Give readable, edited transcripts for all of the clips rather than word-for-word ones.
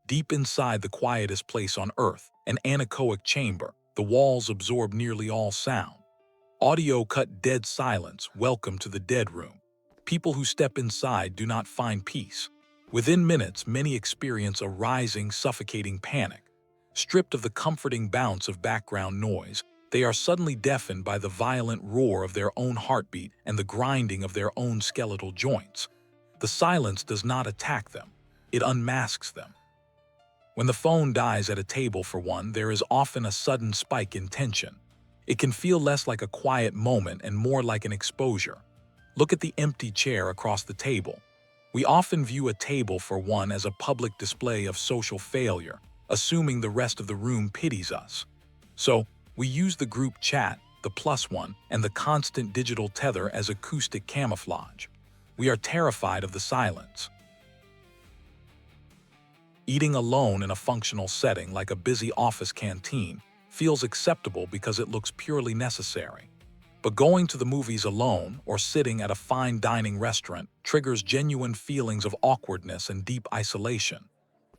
Deep inside the quietest place on Earth, an anechoic chamber, the walls absorb nearly all sound. Audio cut dead silence, welcome to the dead room. People who step inside do not find peace. Within minutes, many experience a rising, suffocating panic. Stripped of the comforting bounce of background noise, they are suddenly deafened by the violent roar of their own heartbeat and the grinding of their own skeletal joints. The silence does not attack them, it unmasks them. When the phone dies at a table for one, there is often a sudden spike in tension. It can feel less like a quiet moment and more like an exposure. Look at the empty chair across the table. We often view a table for one as a public display of social failure, assuming the rest of the room pities us. So, we use the group chat, the plus one, and the constant digital tether as acoustic camouflage. We are terrified of the silence. Eating alone in a functional setting like a busy office canteen feels acceptable because it looks purely necessary. But going to the movies alone or sitting at a fine dining restaurant triggers genuine feelings of awkwardness and deep isolation.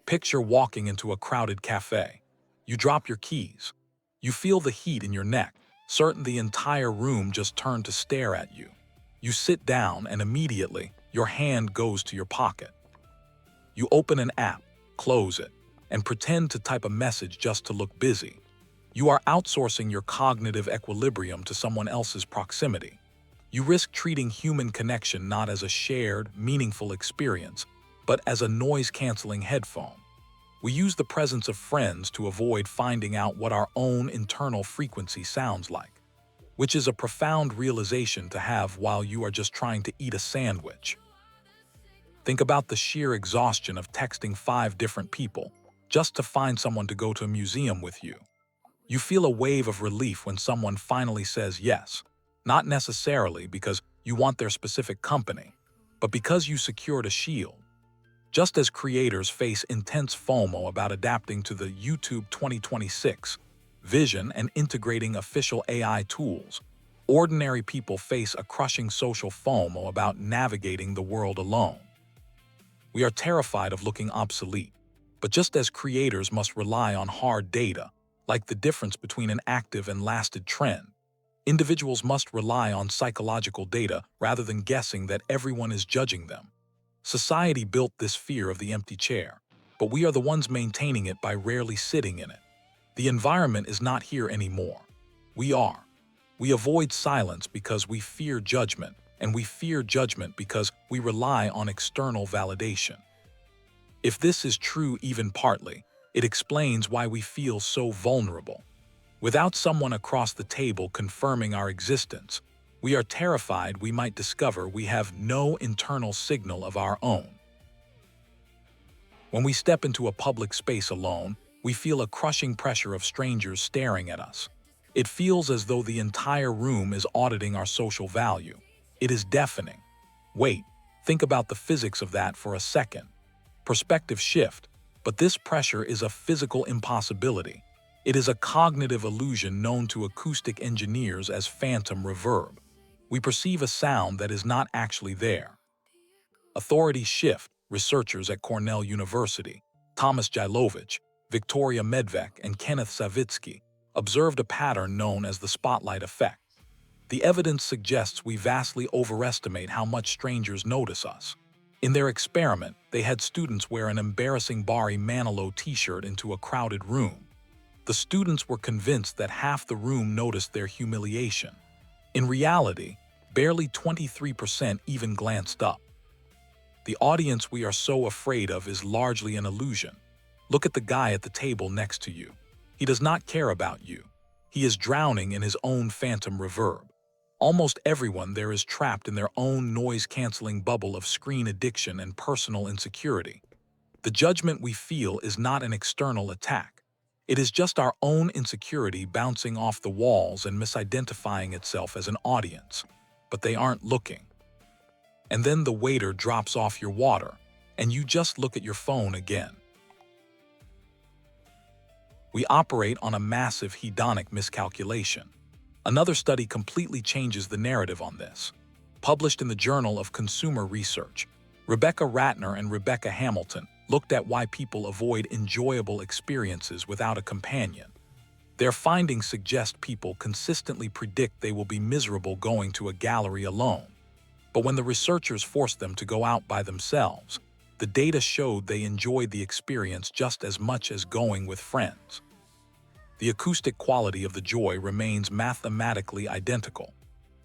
Picture walking into a crowded cafe. You drop your keys. You feel the heat in your neck, certain the entire room just turned to stare at you. You sit down and immediately your hand goes to your pocket. You open an app, close it, and pretend to type a message just to look busy. You are outsourcing your cognitive equilibrium to someone else's proximity. You risk treating human connection not as a shared, meaningful experience, but as a noise-canceling headphone. We use the presence of friends to avoid finding out what our own internal frequency sounds like, which is a profound realization to have while you are just trying to eat a sandwich. Think about the sheer exhaustion of texting 5 different people just to find someone to go to a museum with you. You feel a wave of relief when someone finally says yes, not necessarily because you want their specific company, but because you secured a shield. Just as creators face intense FOMO about adapting to the YouTube 2026 vision and integrating official AI tools, ordinary people face a crushing social FOMO about navigating the world alone. We are terrified of looking obsolete, but just as creators must rely on hard data, like the difference between an active and lasted trend, individuals must rely on psychological data rather than guessing that everyone is judging them. Society built this fear of the empty chair, but we are the ones maintaining it by rarely sitting in it. The environment is not here anymore. We are. We avoid silence because we fear judgment, and we fear judgment because we rely on external validation. If this is true even partly, it explains why we feel so vulnerable. Without someone across the table confirming our existence, we are terrified we might discover we have no internal signal of our own. When we step into a public space alone, we feel a crushing pressure of strangers staring at us. It feels as though the entire room is auditing our social value. It is deafening. Wait, think about the physics of that for a second. Perspective shift, but this pressure is a physical impossibility. It is a cognitive illusion known to acoustic engineers as phantom reverb. We perceive a sound that is not actually there. Authorities shift. Researchers at Cornell University, Thomas Jailovich, Victoria Medvec, and Kenneth Savitsky observed a pattern known as the spotlight effect. The evidence suggests we vastly overestimate how much strangers notice us. In their experiment, they had students wear an embarrassing Barry Manilow t-shirt into a crowded room. The students were convinced that half the room noticed their humiliation. In reality, barely 23% even glanced up. The audience we are so afraid of is largely an illusion. Look at the guy at the table next to you. He does not care about you. He is drowning in his own phantom reverb. Almost everyone there is trapped in their own noise-canceling bubble of screen addiction and personal insecurity. The judgment we feel is not an external attack. It is just our own insecurity bouncing off the walls and misidentifying itself as an audience. But they aren't looking. And then the waiter drops off your water, and you just look at your phone again. We operate on a massive hedonic miscalculation. Another study completely changes the narrative on this. Published in the Journal of Consumer Research, Rebecca Ratner and Rebecca Hamilton looked at why people avoid enjoyable experiences without a companion. Their findings suggest people consistently predict they will be miserable going to a gallery alone. But when the researchers forced them to go out by themselves, the data showed they enjoyed the experience just as much as going with friends. The acoustic quality of the joy remains mathematically identical.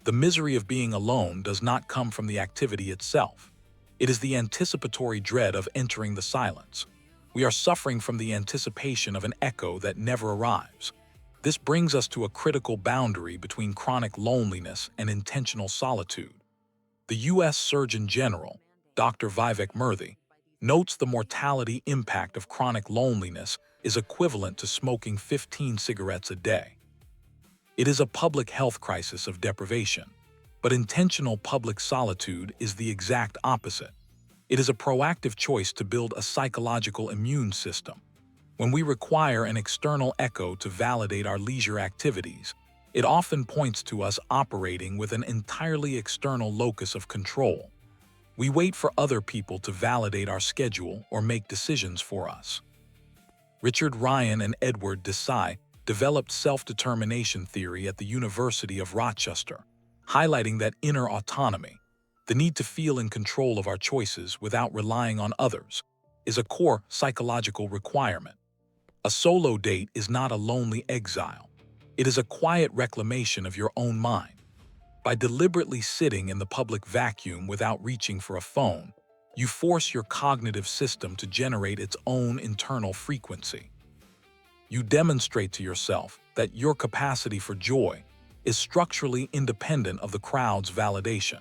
The misery of being alone does not come from the activity itself. It is the anticipatory dread of entering the silence. We are suffering from the anticipation of an echo that never arrives. This brings us to a critical boundary between chronic loneliness and intentional solitude. The U.S. Surgeon General, Dr. Vivek Murthy, notes the mortality impact of chronic loneliness is equivalent to smoking 15 cigarettes a day. It is a public health crisis of deprivation, but intentional public solitude is the exact opposite. It is a proactive choice to build a psychological immune system. When we require an external echo to validate our leisure activities, it often points to us operating with an entirely external locus of control. We wait for other people to validate our schedule or make decisions for us. Richard Ryan and Edward Desai developed self-determination theory at the University of Rochester, highlighting that inner autonomy, the need to feel in control of our choices without relying on others, is a core psychological requirement. A solo date is not a lonely exile. It is a quiet reclamation of your own mind. By deliberately sitting in the public vacuum without reaching for a phone, you force your cognitive system to generate its own internal frequency. You demonstrate to yourself that your capacity for joy is structurally independent of the crowd's validation.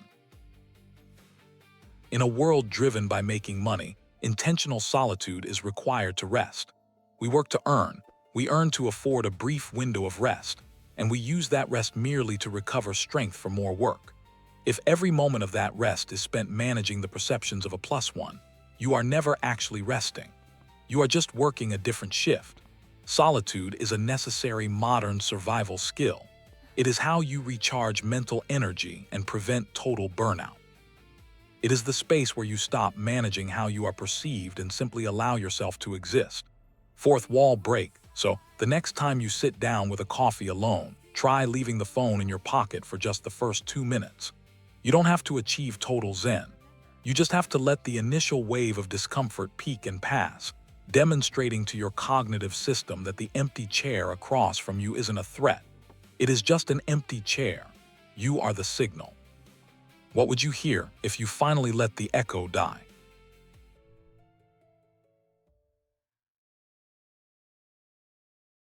In a world driven by making money, intentional solitude is required to rest. We work to earn, we earn to afford a brief window of rest, and we use that rest merely to recover strength for more work. If every moment of that rest is spent managing the perceptions of a +1, you are never actually resting. You are just working a different shift. Solitude is a necessary modern survival skill. It is how you recharge mental energy and prevent total burnout. It is the space where you stop managing how you are perceived and simply allow yourself to exist. Fourth wall break. So, the next time you sit down with a coffee alone, try leaving the phone in your pocket for just the first 2 minutes. You don't have to achieve total zen. You just have to let the initial wave of discomfort peak and pass, demonstrating to your cognitive system that the empty chair across from you isn't a threat. It is just an empty chair. You are the signal. What would you hear if you finally let the echo die?